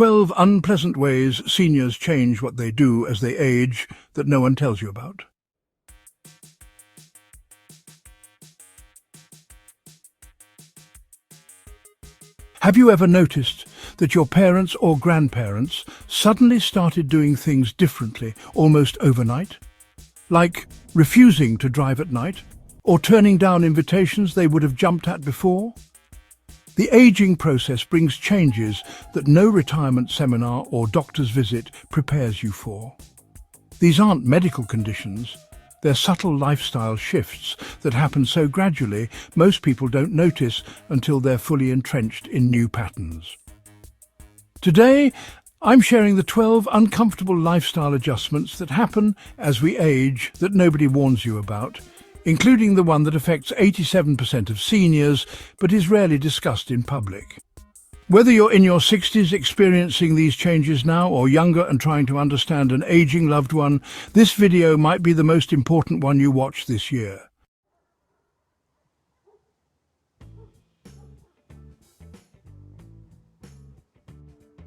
12 unpleasant ways seniors change what they do as they age that no one tells you about. Have you ever noticed that your parents or grandparents suddenly started doing things differently almost overnight? Like refusing to drive at night, or turning down invitations they would have jumped at before? The aging process brings changes that no retirement seminar or doctor's visit prepares you for. These aren't medical conditions, they're subtle lifestyle shifts that happen so gradually most people don't notice until they're fully entrenched in new patterns. Today, I'm sharing the 12 uncomfortable lifestyle adjustments that happen as we age that nobody warns you about, including the one that affects 87% of seniors but is rarely discussed in public. Whether you're in your 60s experiencing these changes now or younger and trying to understand an aging loved one, this video might be the most important one you watch this year.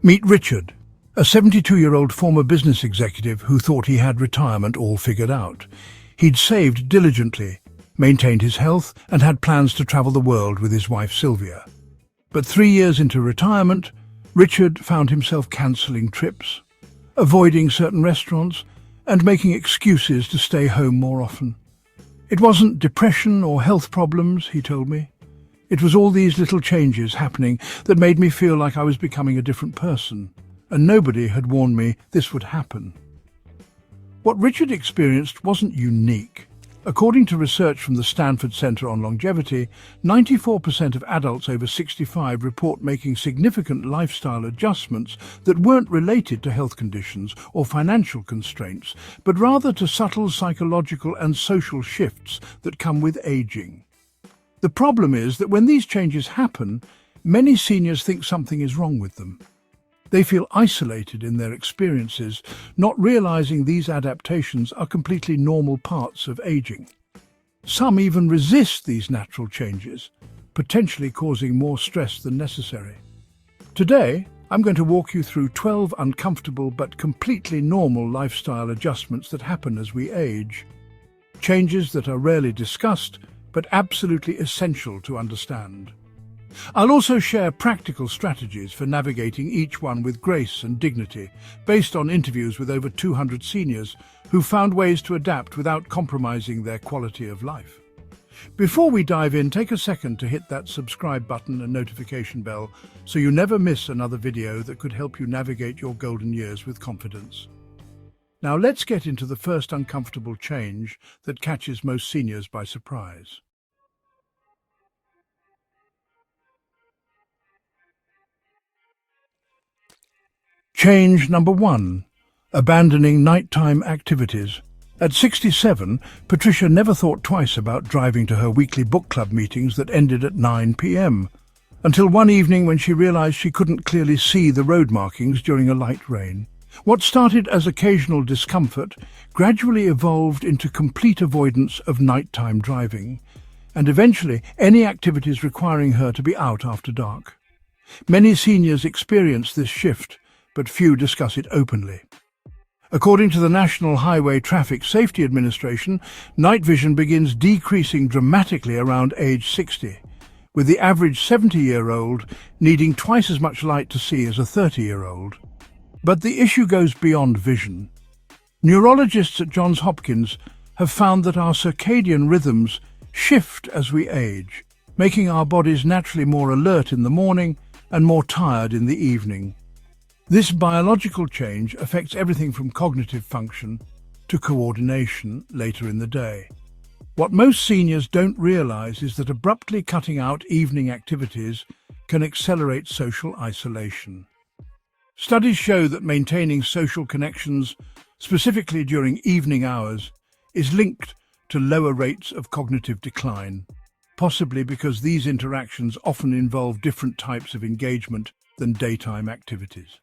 Meet Richard, a 72-year-old former business executive who thought he had retirement all figured out. He'd saved diligently, maintained his health, and had plans to travel the world with his wife Sylvia. But 3 years into retirement, Richard found himself cancelling trips, avoiding certain restaurants, and making excuses to stay home more often. It wasn't depression or health problems, he told me. It was all these little changes happening that made me feel like I was becoming a different person, and nobody had warned me this would happen. What Richard experienced wasn't unique. According to research from the Stanford Center on Longevity, 94% of adults over 65 report making significant lifestyle adjustments that weren't related to health conditions or financial constraints, but rather to subtle psychological and social shifts that come with aging. The problem is that when these changes happen, many seniors think something is wrong with them. They feel isolated in their experiences, not realizing these adaptations are completely normal parts of aging. Some even resist these natural changes, potentially causing more stress than necessary. Today, I'm going to walk you through 12 uncomfortable but completely normal lifestyle adjustments that happen as we age. Changes that are rarely discussed, but absolutely essential to understand. I'll also share practical strategies for navigating each one with grace and dignity, based on interviews with over 200 seniors who found ways to adapt without compromising their quality of life. Before we dive in, take a second to hit that subscribe button and notification bell so you never miss another video that could help you navigate your golden years with confidence. Now let's get into the first uncomfortable change that catches most seniors by surprise. Change number 1. Abandoning nighttime activities. At 67, Patricia never thought twice about driving to her weekly book club meetings that ended at 9 p.m. until one evening when she realized she couldn't clearly see the road markings during a light rain. What started as occasional discomfort gradually evolved into complete avoidance of nighttime driving, and eventually any activities requiring her to be out after dark. Many seniors experience this shift, but few discuss it openly. According to the National Highway Traffic Safety Administration, night vision begins decreasing dramatically around age 60, with the average 70-year-old needing twice as much light to see as a 30-year-old. But the issue goes beyond vision. Neurologists at Johns Hopkins have found that our circadian rhythms shift as we age, making our bodies naturally more alert in the morning and more tired in the evening. This biological change affects everything from cognitive function to coordination later in the day. What most seniors don't realize is that abruptly cutting out evening activities can accelerate social isolation. Studies show that maintaining social connections, specifically during evening hours, is linked to lower rates of cognitive decline, possibly because these interactions often involve different types of engagement than daytime activities.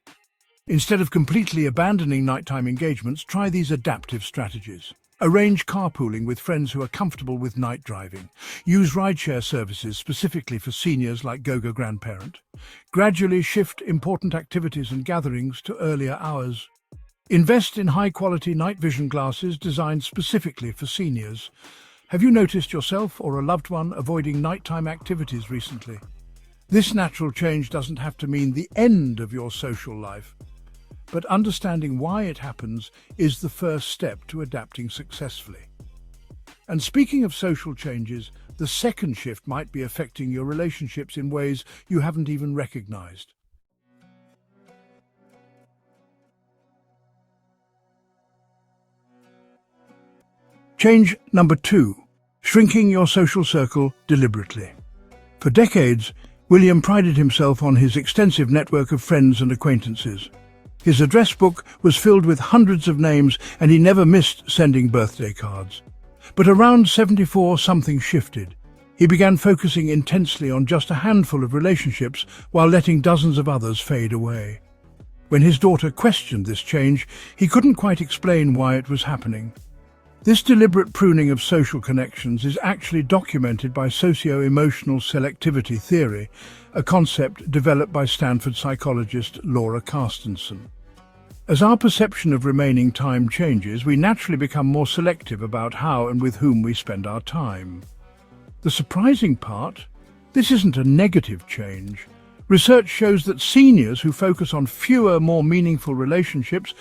Instead of completely abandoning nighttime engagements, try these adaptive strategies. Arrange carpooling with friends who are comfortable with night driving. Use rideshare services specifically for seniors like Goga Grandparent. Gradually shift important activities and gatherings to earlier hours. Invest in high-quality night vision glasses designed specifically for seniors. Have you noticed yourself or a loved one avoiding nighttime activities recently? This natural change doesn't have to mean the end of your social life, but understanding why it happens is the first step to adapting successfully. And speaking of social changes, the second shift might be affecting your relationships in ways you haven't even recognized. Change number 2. Shrinking your social circle deliberately. For decades, William prided himself on his extensive network of friends and acquaintances. His address book was filled with hundreds of names and he never missed sending birthday cards. But around 74, something shifted. He began focusing intensely on just a handful of relationships while letting dozens of others fade away. When his daughter questioned this change, he couldn't quite explain why it was happening. This deliberate pruning of social connections is actually documented by socio-emotional selectivity theory, a concept developed by Stanford psychologist Laura Carstensen. As our perception of remaining time changes, we naturally become more selective about how and with whom we spend our time. The surprising part? This isn't a negative change. Research shows that seniors who focus on fewer, more meaningful relationships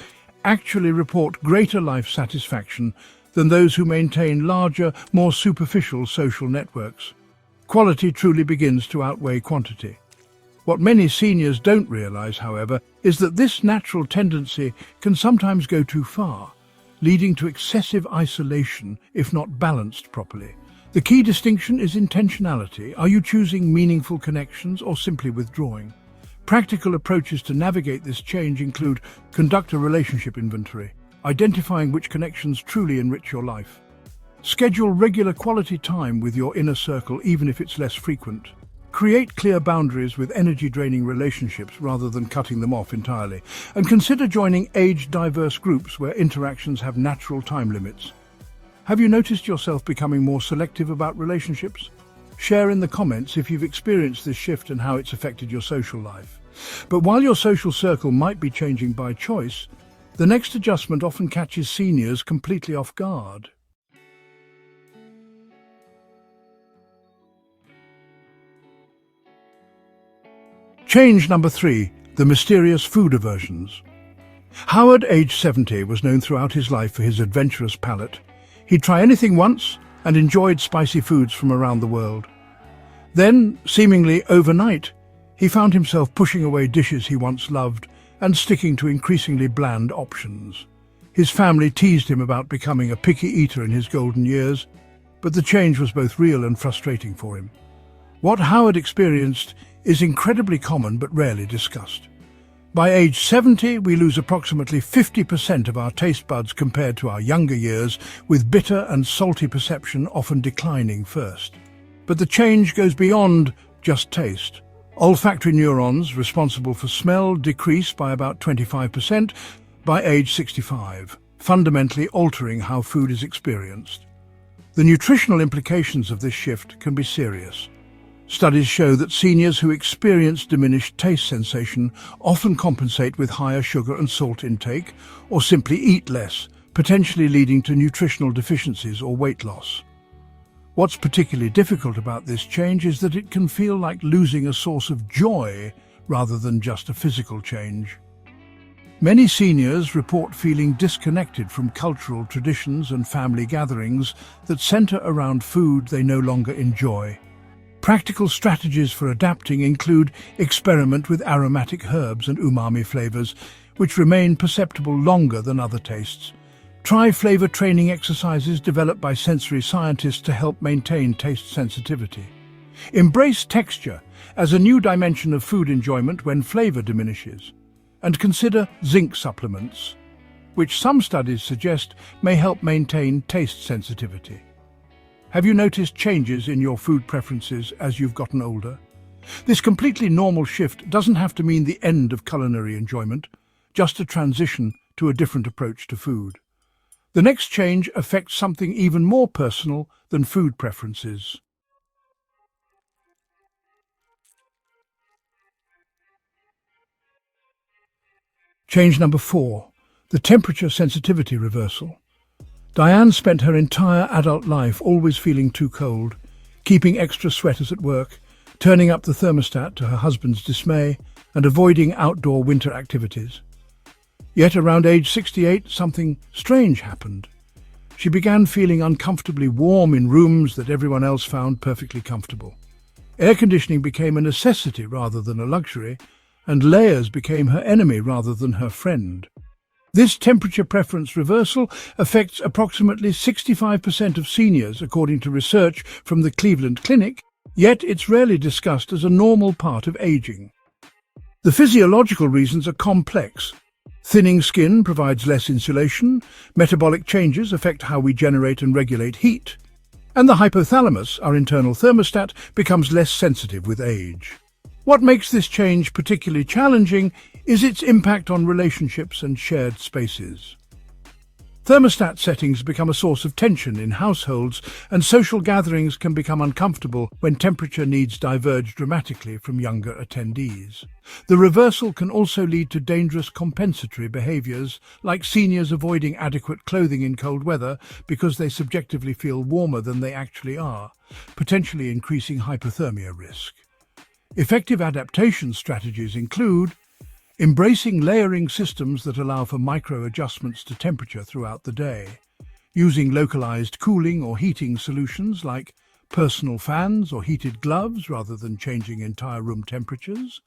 actually report greater life satisfaction than those who maintain larger, more superficial social networks. Quality truly begins to outweigh quantity. What many seniors don't realize, however, is that this natural tendency can sometimes go too far, leading to excessive isolation if not balanced properly. The key distinction is intentionality. Are you choosing meaningful connections or simply withdrawing? Practical approaches to navigate this change include conduct a relationship inventory, identifying which connections truly enrich your life. Schedule regular quality time with your inner circle, even if it's less frequent. Create clear boundaries with energy-draining relationships rather than cutting them off entirely. And consider joining age-diverse groups where interactions have natural time limits. Have you noticed yourself becoming more selective about relationships? Share in the comments if you've experienced this shift and how it's affected your social life. But while your social circle might be changing by choice, the next adjustment often catches seniors completely off guard. Change number 3, the mysterious food aversions. Howard, aged 70, was known throughout his life for his adventurous palate. He'd try anything once and enjoyed spicy foods from around the world. Then, seemingly overnight, he found himself pushing away dishes he once loved and sticking to increasingly bland options. His family teased him about becoming a picky eater in his golden years, but the change was both real and frustrating for him. What Howard experienced is incredibly common but rarely discussed. By age 70, we lose approximately 50% of our taste buds compared to our younger years, with bitter and salty perception often declining first. But the change goes beyond just taste. Olfactory neurons, responsible for smell, decrease by about 25% by age 65, fundamentally altering how food is experienced. The nutritional implications of this shift can be serious. Studies show that seniors who experience diminished taste sensation often compensate with higher sugar and salt intake or simply eat less, potentially leading to nutritional deficiencies or weight loss. What's particularly difficult about this change is that it can feel like losing a source of joy rather than just a physical change. Many seniors report feeling disconnected from cultural traditions and family gatherings that center around food they no longer enjoy. Practical strategies for adapting include experiment with aromatic herbs and umami flavors, which remain perceptible longer than other tastes. Try flavor training exercises developed by sensory scientists to help maintain taste sensitivity. Embrace texture as a new dimension of food enjoyment when flavor diminishes. And consider zinc supplements, which some studies suggest may help maintain taste sensitivity. Have you noticed changes in your food preferences as you've gotten older? This completely normal shift doesn't have to mean the end of culinary enjoyment, just a transition to a different approach to food. The next change affects something even more personal than food preferences. Change number 4, the temperature sensitivity reversal. Diane spent her entire adult life always feeling too cold, keeping extra sweaters at work, turning up the thermostat to her husband's dismay, and avoiding outdoor winter activities. Yet around age 68, something strange happened. She began feeling uncomfortably warm in rooms that everyone else found perfectly comfortable. Air conditioning became a necessity rather than a luxury, and layers became her enemy rather than her friend. This temperature preference reversal affects approximately 65% of seniors, according to research from the Cleveland Clinic, yet it's rarely discussed as a normal part of aging. The physiological reasons are complex. Thinning skin provides less insulation, metabolic changes affect how we generate and regulate heat, and the hypothalamus, our internal thermostat, becomes less sensitive with age. What makes this change particularly challenging is its impact on relationships and shared spaces. Thermostat settings become a source of tension in households, and social gatherings can become uncomfortable when temperature needs diverge dramatically from younger attendees. The reversal can also lead to dangerous compensatory behaviours, like seniors avoiding adequate clothing in cold weather because they subjectively feel warmer than they actually are, potentially increasing hypothermia risk. Effective adaptation strategies include embracing layering systems that allow for micro-adjustments to temperature throughout the day, using localized cooling or heating solutions like personal fans or heated gloves rather than changing entire room temperatures,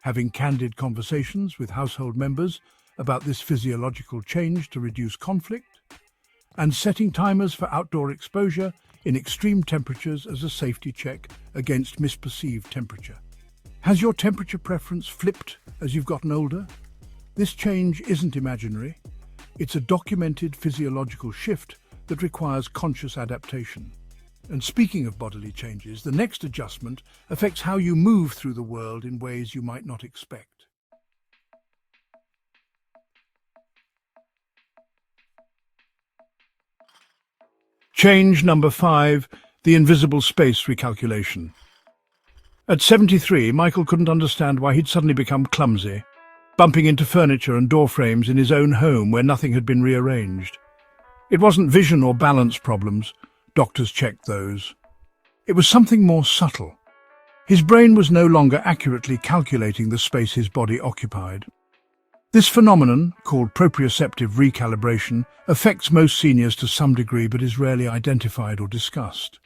having candid conversations with household members about this physiological change to reduce conflict, and setting timers for outdoor exposure in extreme temperatures as a safety check against misperceived temperature. Has your temperature preference flipped as you've gotten older? This change isn't imaginary. It's a documented physiological shift that requires conscious adaptation. And speaking of bodily changes, the next adjustment affects how you move through the world in ways you might not expect. Change number 5, the invisible space recalculation. At 73, Michael couldn't understand why he'd suddenly become clumsy, bumping into furniture and door frames in his own home where nothing had been rearranged. It wasn't vision or balance problems. Doctors checked those. It was something more subtle. His brain was no longer accurately calculating the space his body occupied. This phenomenon, called proprioceptive recalibration, affects most seniors to some degree but is rarely identified or discussed.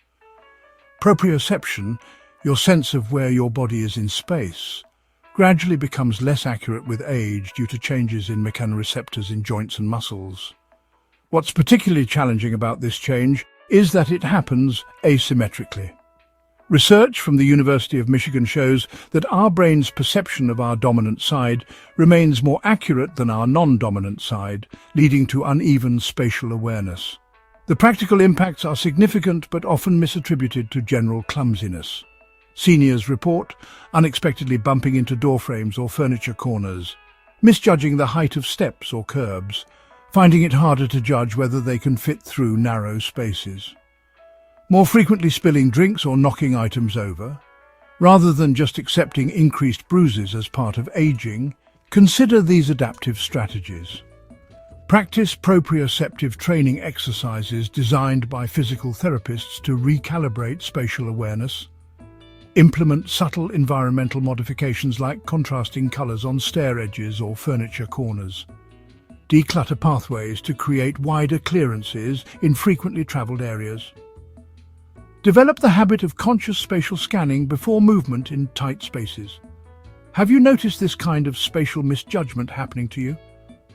Proprioception, your sense of where your body is in space, gradually becomes less accurate with age due to changes in mechanoreceptors in joints and muscles. What's particularly challenging about this change is that it happens asymmetrically. Research from the University of Michigan shows that our brain's perception of our dominant side remains more accurate than our non-dominant side, leading to uneven spatial awareness. The practical impacts are significant but often misattributed to general clumsiness. Seniors report unexpectedly bumping into door frames or furniture corners, misjudging the height of steps or curbs, finding it harder to judge whether they can fit through narrow spaces. More frequently spilling drinks or knocking items over. Rather than just accepting increased bruises as part of aging, consider these adaptive strategies. Practice proprioceptive training exercises designed by physical therapists to recalibrate spatial awareness. Implement subtle environmental modifications like contrasting colors on stair edges or furniture corners. Declutter pathways to create wider clearances in frequently traveled areas. Develop the habit of conscious spatial scanning before movement in tight spaces. Have you noticed this kind of spatial misjudgment happening to you?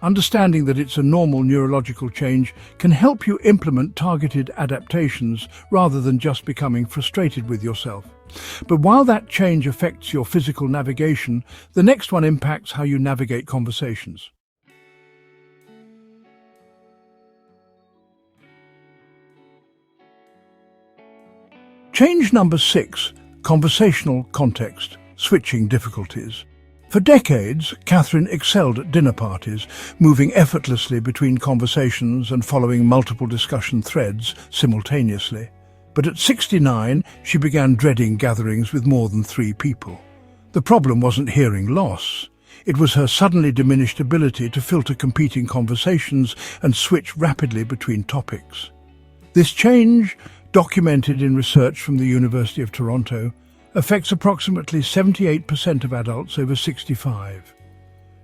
Understanding that it's a normal neurological change can help you implement targeted adaptations rather than just becoming frustrated with yourself. But while that change affects your physical navigation, the next one impacts how you navigate conversations. Change number 6, conversational context, switching difficulties. For decades, Catherine excelled at dinner parties, moving effortlessly between conversations and following multiple discussion threads simultaneously. But at 69, she began dreading gatherings with more than 3 people. The problem wasn't hearing loss. It was her suddenly diminished ability to filter competing conversations and switch rapidly between topics. This change, documented in research from the University of Toronto, affects approximately 78% of adults over 65.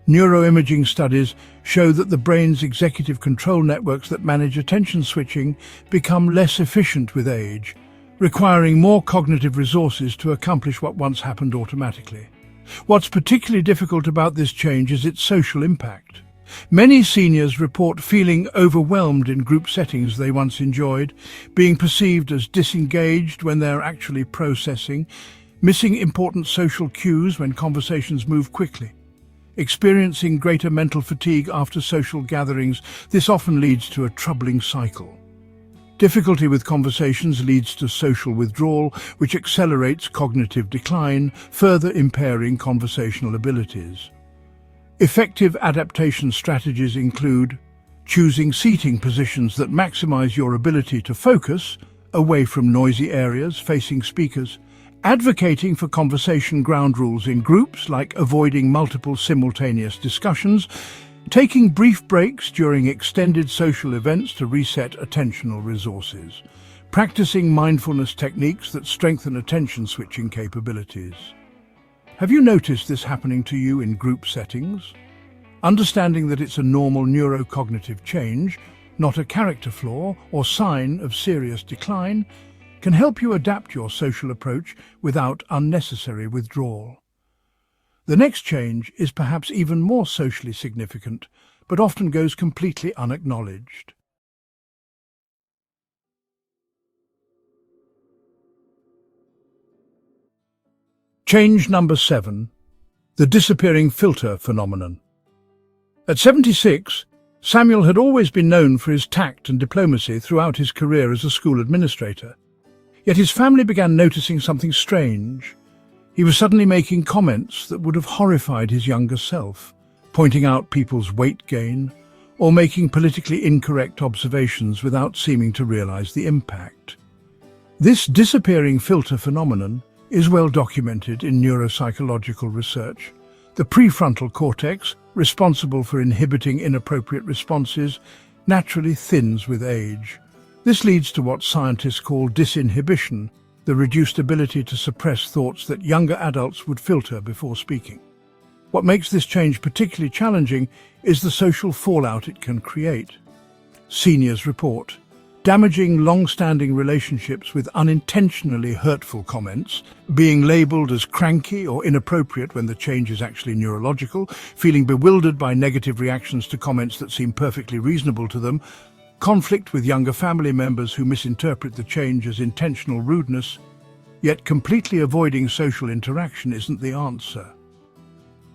Neuroimaging studies show that the brain's executive control networks that manage attention switching become less efficient with age, requiring more cognitive resources to accomplish what once happened automatically. What's particularly difficult about this change is its social impact. Many seniors report feeling overwhelmed in group settings they once enjoyed, being perceived as disengaged when they're actually processing, missing important social cues when conversations move quickly. Experiencing greater mental fatigue after social gatherings, this often leads to a troubling cycle. Difficulty with conversations leads to social withdrawal, which accelerates cognitive decline, further impairing conversational abilities. Effective adaptation strategies include choosing seating positions that maximize your ability to focus, away from noisy areas facing speakers, advocating for conversation ground rules in groups like avoiding multiple simultaneous discussions, taking brief breaks during extended social events to reset attentional resources, practicing mindfulness techniques that strengthen attention switching capabilities. Have you noticed this happening to you in group settings? Understanding that it's a normal neurocognitive change, not a character flaw or sign of serious decline, can help you adapt your social approach without unnecessary withdrawal. The next change is perhaps even more socially significant, but often goes completely unacknowledged. Change number 7. The disappearing filter phenomenon. At 76, Samuel had always been known for his tact and diplomacy throughout his career as a school administrator. Yet his family began noticing something strange. He was suddenly making comments that would have horrified his younger self, pointing out people's weight gain, or making politically incorrect observations without seeming to realize the impact. This disappearing filter phenomenon is well documented in neuropsychological research. The prefrontal cortex, responsible for inhibiting inappropriate responses, naturally thins with age. This leads to what scientists call disinhibition, the reduced ability to suppress thoughts that younger adults would filter before speaking. What makes this change particularly challenging is the social fallout it can create. Seniors report damaging long-standing relationships with unintentionally hurtful comments, being labelled as cranky or inappropriate when the change is actually neurological, feeling bewildered by negative reactions to comments that seem perfectly reasonable to them, conflict with younger family members who misinterpret the change as intentional rudeness, yet completely avoiding social interaction isn't the answer.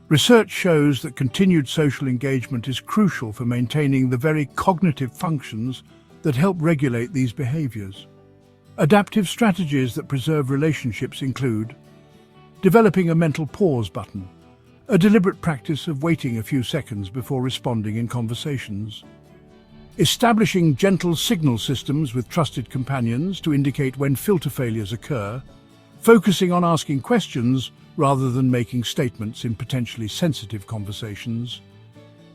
Research shows that continued social engagement is crucial for maintaining the very cognitive functions that help regulate these behaviors. Adaptive strategies that preserve relationships include developing a mental pause button, a deliberate practice of waiting a few seconds before responding in conversations, establishing gentle signal systems with trusted companions to indicate when filter failures occur, focusing on asking questions rather than making statements in potentially sensitive conversations,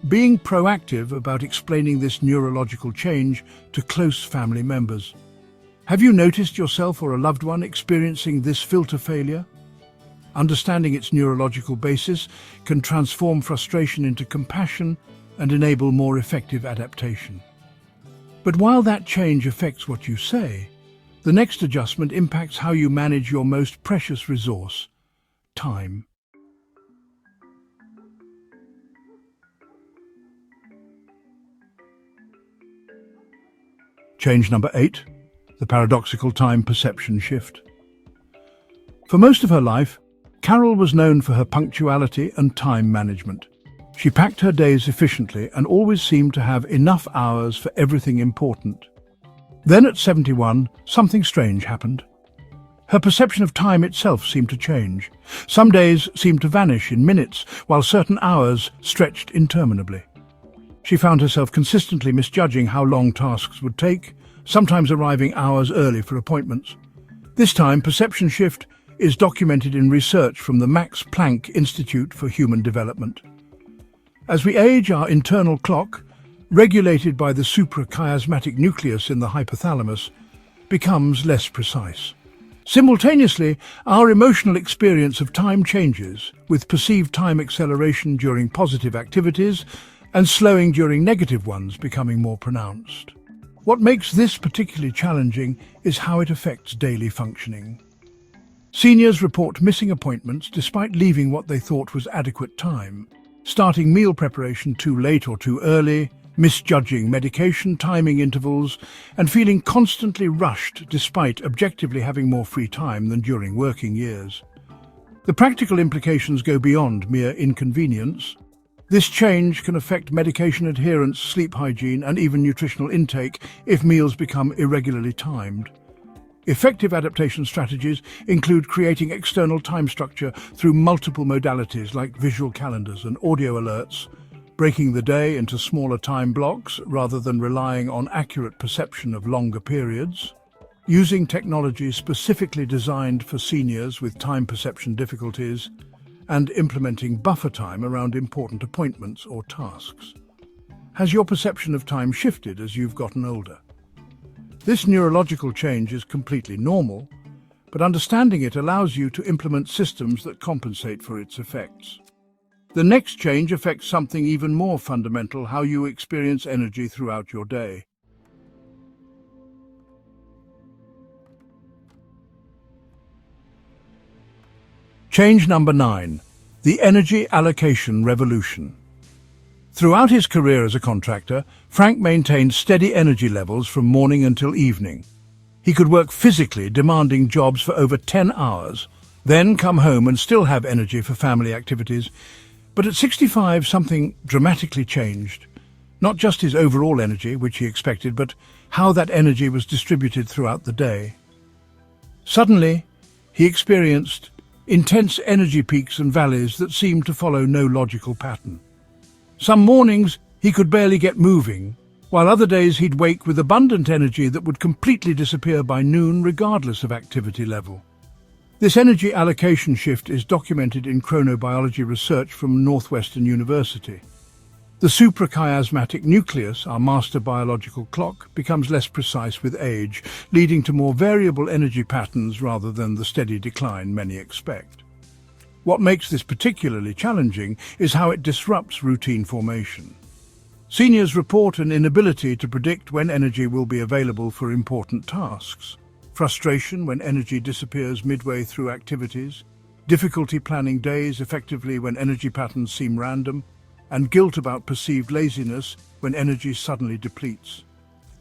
being proactive about explaining this neurological change to close family members. Have you noticed yourself or a loved one experiencing this filter failure? Understanding its neurological basis can transform frustration into compassion and enable more effective adaptation. But while that change affects what you say, the next adjustment impacts how you manage your most precious resource, time. Change number 8, the paradoxical time perception shift. For most of her life, Carol was known for her punctuality and time management. She packed her days efficiently and always seemed to have enough hours for everything important. Then at 71, something strange happened. Her perception of time itself seemed to change. Some days seemed to vanish in minutes, while certain hours stretched interminably. She found herself consistently misjudging how long tasks would take, sometimes arriving hours early for appointments. This time, perception shift is documented in research from the Max Planck Institute for Human Development. As we age, our internal clock, regulated by the suprachiasmatic nucleus in the hypothalamus, becomes less precise. Simultaneously, our emotional experience of time changes, with perceived time acceleration during positive activities and slowing during negative ones becoming more pronounced. What makes this particularly challenging is how it affects daily functioning. Seniors report missing appointments despite leaving what they thought was adequate time, starting meal preparation too late or too early, misjudging medication timing intervals, and feeling constantly rushed despite objectively having more free time than during working years. The practical implications go beyond mere inconvenience. This change can affect medication adherence, sleep hygiene, and even nutritional intake if meals become irregularly timed. Effective adaptation strategies include creating external time structure through multiple modalities like visual calendars and audio alerts, breaking the day into smaller time blocks rather than relying on accurate perception of longer periods, using technology specifically designed for seniors with time perception difficulties, and implementing buffer time around important appointments or tasks. Has your perception of time shifted as you've gotten older? This neurological change is completely normal, but understanding it allows you to implement systems that compensate for its effects. The next change affects something even more fundamental: how you experience energy throughout your day. Change number 9. The energy allocation revolution. Throughout his career as a contractor, Frank maintained steady energy levels from morning until evening. He could work physically demanding jobs for over 10 hours, then come home and still have energy for family activities. But at 65, something dramatically changed. Not just his overall energy, which he expected, but how that energy was distributed throughout the day. Suddenly, he experienced intense energy peaks and valleys that seemed to follow no logical pattern. Some mornings, he could barely get moving, while other days he'd wake with abundant energy that would completely disappear by noon regardless of activity level. This energy allocation shift is documented in chronobiology research from Northwestern University. The suprachiasmatic nucleus, our master biological clock, becomes less precise with age, leading to more variable energy patterns rather than the steady decline many expect. What makes this particularly challenging is how it disrupts routine formation. Seniors report an inability to predict when energy will be available for important tasks, frustration when energy disappears midway through activities, difficulty planning days effectively when energy patterns seem random, and guilt about perceived laziness when energy suddenly depletes.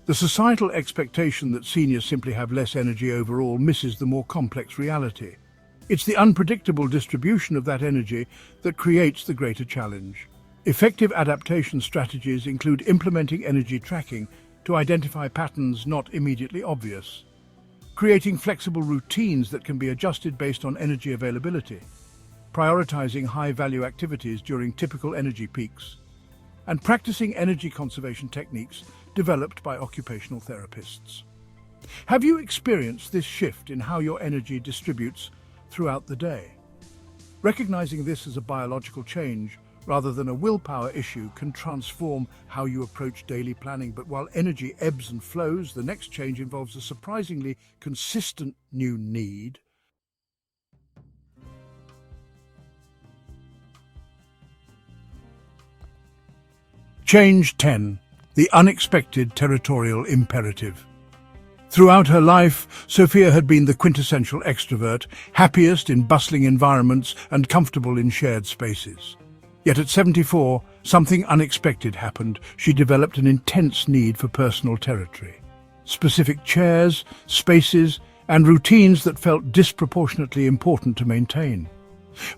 The societal expectation that seniors simply have less energy overall misses the more complex reality. It's the unpredictable distribution of that energy that creates the greater challenge. Effective adaptation strategies include implementing energy tracking to identify patterns not immediately obvious, creating flexible routines that can be adjusted based on energy availability, prioritizing high-value activities during typical energy peaks, and practicing energy conservation techniques developed by occupational therapists. Have you experienced this shift in how your energy distributes throughout the day? Recognizing this as a biological change rather than a willpower issue can transform how you approach daily planning. But while energy ebbs and flows, the next change involves a surprisingly consistent new need. Change 10. The unexpected territorial imperative. Throughout her life, Sophia had been the quintessential extrovert, happiest in bustling environments and comfortable in shared spaces. Yet at 74, something unexpected happened. She developed an intense need for personal territory. Specific chairs, spaces, and routines that felt disproportionately important to maintain.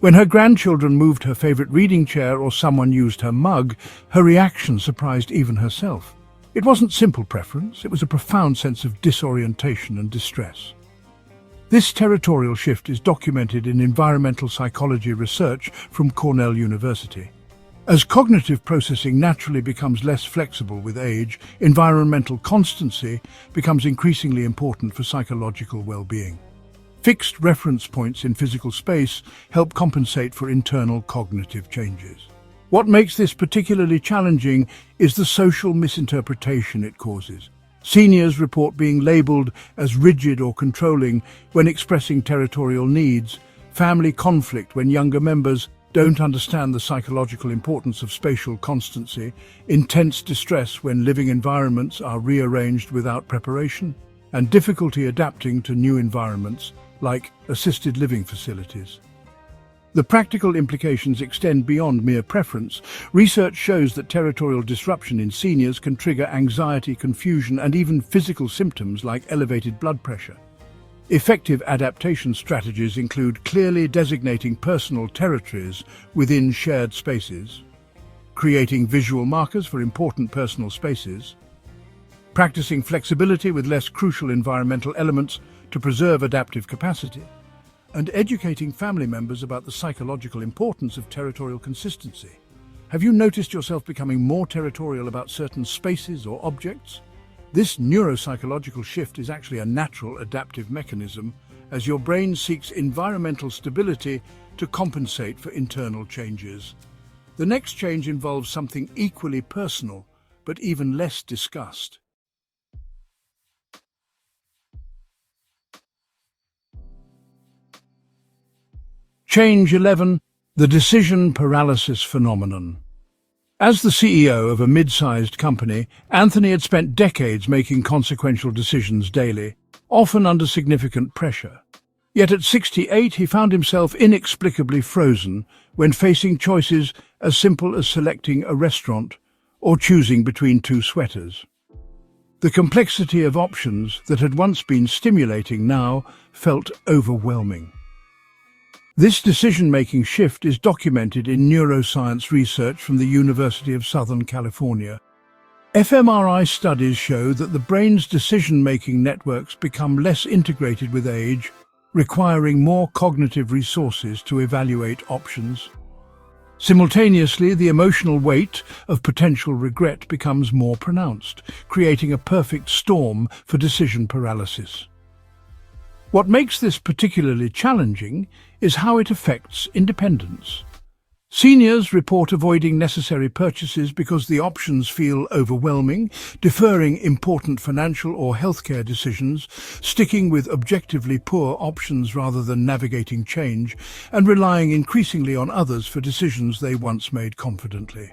When her grandchildren moved her favorite reading chair or someone used her mug, her reaction surprised even herself. It wasn't simple preference, it was a profound sense of disorientation and distress. This territorial shift is documented in environmental psychology research from Cornell University. As cognitive processing naturally becomes less flexible with age, environmental constancy becomes increasingly important for psychological well-being. Fixed reference points in physical space help compensate for internal cognitive changes. What makes this particularly challenging is the social misinterpretation it causes. Seniors report being labelled as rigid or controlling when expressing territorial needs, family conflict when younger members don't understand the psychological importance of spatial constancy, intense distress when living environments are rearranged without preparation, and difficulty adapting to new environments like assisted living facilities. The practical implications extend beyond mere preference. Research shows that territorial disruption in seniors can trigger anxiety, confusion, and even physical symptoms like elevated blood pressure. Effective adaptation strategies include clearly designating personal territories within shared spaces, creating visual markers for important personal spaces, practicing flexibility with less crucial environmental elements to preserve adaptive capacity, and educating family members about the psychological importance of territorial consistency. Have you noticed yourself becoming more territorial about certain spaces or objects? This neuropsychological shift is actually a natural adaptive mechanism as your brain seeks environmental stability to compensate for internal changes. The next change involves something equally personal, but even less discussed. Change 11. The decision paralysis phenomenon. As the CEO of a mid-sized company, Anthony had spent decades making consequential decisions daily, often under significant pressure. Yet at 68, he found himself inexplicably frozen when facing choices as simple as selecting a restaurant or choosing between two sweaters. The complexity of options that had once been stimulating now felt overwhelming. This decision-making shift is documented in neuroscience research from the University of Southern California. fMRI studies show that the brain's decision-making networks become less integrated with age, requiring more cognitive resources to evaluate options. Simultaneously, the emotional weight of potential regret becomes more pronounced, creating a perfect storm for decision paralysis. What makes this particularly challenging is how it affects independence. Seniors report avoiding necessary purchases because the options feel overwhelming, deferring important financial or healthcare decisions, sticking with objectively poor options rather than navigating change, and relying increasingly on others for decisions they once made confidently.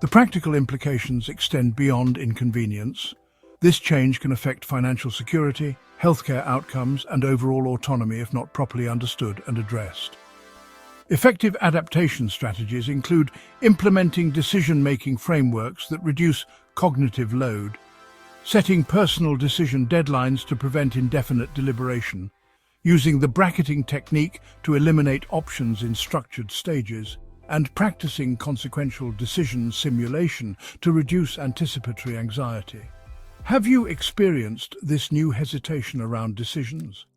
The practical implications extend beyond inconvenience. This change can affect financial security, healthcare outcomes, and overall autonomy if not properly understood and addressed. Effective adaptation strategies include implementing decision-making frameworks that reduce cognitive load, setting personal decision deadlines to prevent indefinite deliberation, using the bracketing technique to eliminate options in structured stages, and practicing consequential decision simulation to reduce anticipatory anxiety. Have you experienced this new hesitation around decisions?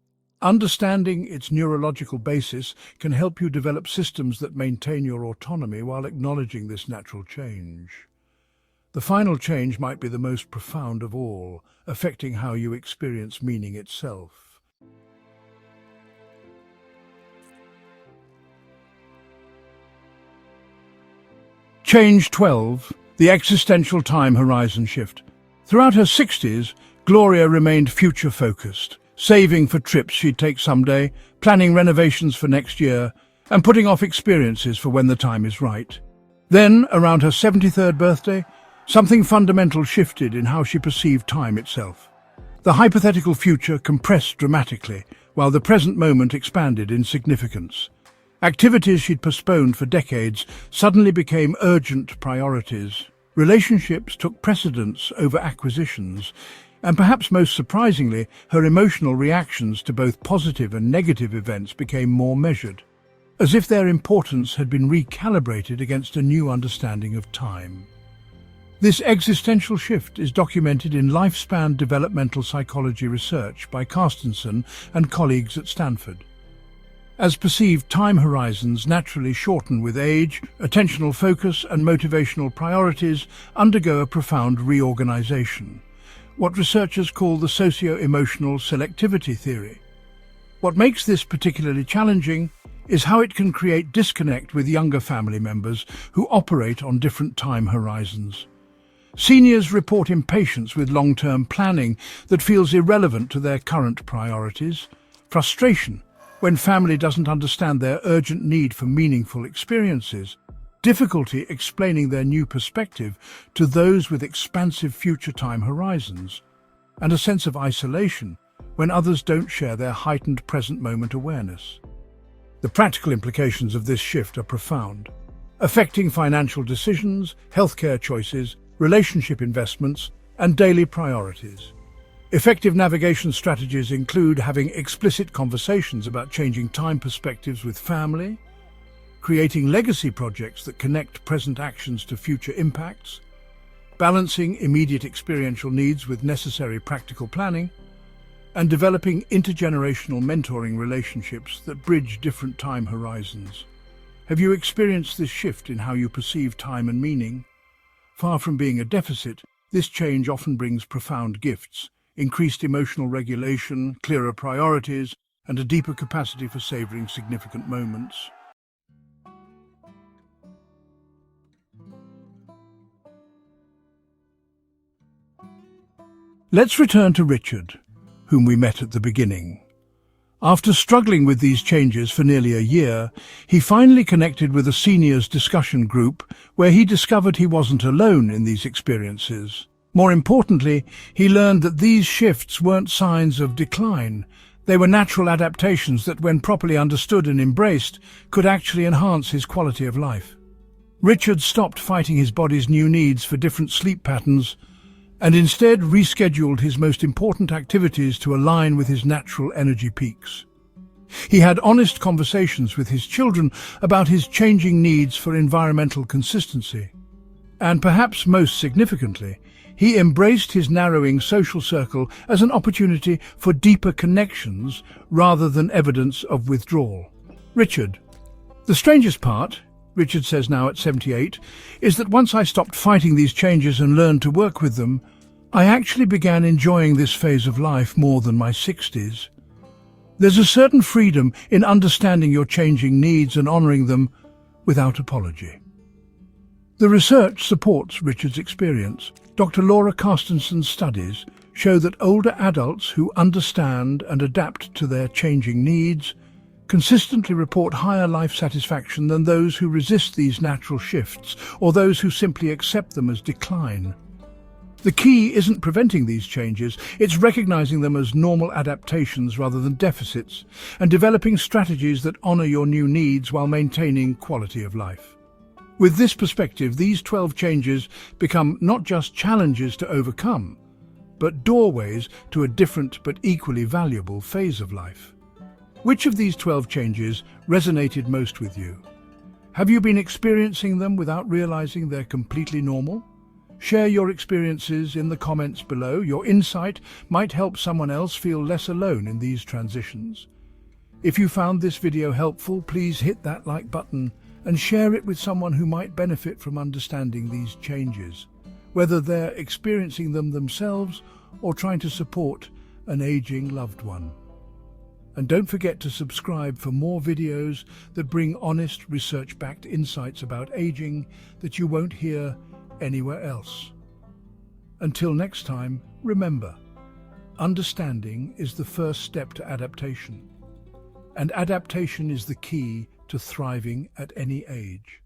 Understanding its neurological basis can help you develop systems that maintain your autonomy while acknowledging this natural change. The final change might be the most profound of all, affecting how you experience meaning itself. Change 12. The existential time horizon shift. Throughout her 60s, Gloria remained future-focused, saving for trips she'd take someday, planning renovations for next year, and putting off experiences for when the time is right. Then, around her 73rd birthday, something fundamental shifted in how she perceived time itself. The hypothetical future compressed dramatically, while the present moment expanded in significance. Activities she'd postponed for decades suddenly became urgent priorities. Relationships took precedence over acquisitions, and perhaps most surprisingly, her emotional reactions to both positive and negative events became more measured, as if their importance had been recalibrated against a new understanding of time. This existential shift is documented in lifespan developmental psychology research by Carstensen and colleagues at Stanford. As perceived time horizons naturally shorten with age, attentional focus and motivational priorities undergo a profound reorganization, what researchers call the socio-emotional selectivity theory. What makes this particularly challenging is how it can create disconnect with younger family members who operate on different time horizons. Seniors report impatience with long-term planning that feels irrelevant to their current priorities, frustration when family doesn't understand their urgent need for meaningful experiences, difficulty explaining their new perspective to those with expansive future time horizons, and a sense of isolation when others don't share their heightened present moment awareness. The practical implications of this shift are profound, affecting financial decisions, healthcare choices, relationship investments, and daily priorities. Effective navigation strategies include having explicit conversations about changing time perspectives with family, creating legacy projects that connect present actions to future impacts, balancing immediate experiential needs with necessary practical planning, and developing intergenerational mentoring relationships that bridge different time horizons. Have you experienced this shift in how you perceive time and meaning? Far from being a deficit, this change often brings profound gifts, increased emotional regulation, clearer priorities, and a deeper capacity for savoring significant moments. Let's return to Richard, whom we met at the beginning. After struggling with these changes for nearly a year, he finally connected with a seniors discussion group where he discovered he wasn't alone in these experiences. More importantly, he learned that these shifts weren't signs of decline. They were natural adaptations that, when properly understood and embraced, could actually enhance his quality of life. Richard stopped fighting his body's new needs for different sleep patterns and instead rescheduled his most important activities to align with his natural energy peaks. He had honest conversations with his children about his changing needs for environmental consistency. And perhaps most significantly, he embraced his narrowing social circle as an opportunity for deeper connections rather than evidence of withdrawal. Richard. The strangest part, Richard says now at 78, is that once I stopped fighting these changes and learned to work with them, I actually began enjoying this phase of life more than my 60s. There's a certain freedom in understanding your changing needs and honoring them without apology. The research supports Richard's experience. Dr. Laura Carstensen's studies show that older adults who understand and adapt to their changing needs consistently report higher life satisfaction than those who resist these natural shifts or those who simply accept them as decline. The key isn't preventing these changes, it's recognizing them as normal adaptations rather than deficits, and developing strategies that honor your new needs while maintaining quality of life. With this perspective, these 12 changes become not just challenges to overcome, but doorways to a different but equally valuable phase of life. Which of these 12 changes resonated most with you? Have you been experiencing them without realizing they're completely normal? Share your experiences in the comments below. Your insight might help someone else feel less alone in these transitions. If you found this video helpful, please hit that like button and share it with someone who might benefit from understanding these changes, whether they're experiencing them themselves or trying to support an aging loved one. And don't forget to subscribe for more videos that bring honest, research-backed insights about aging that you won't hear anywhere else. Until next time, remember, understanding is the first step to adaptation, and adaptation is the key to thriving at any age.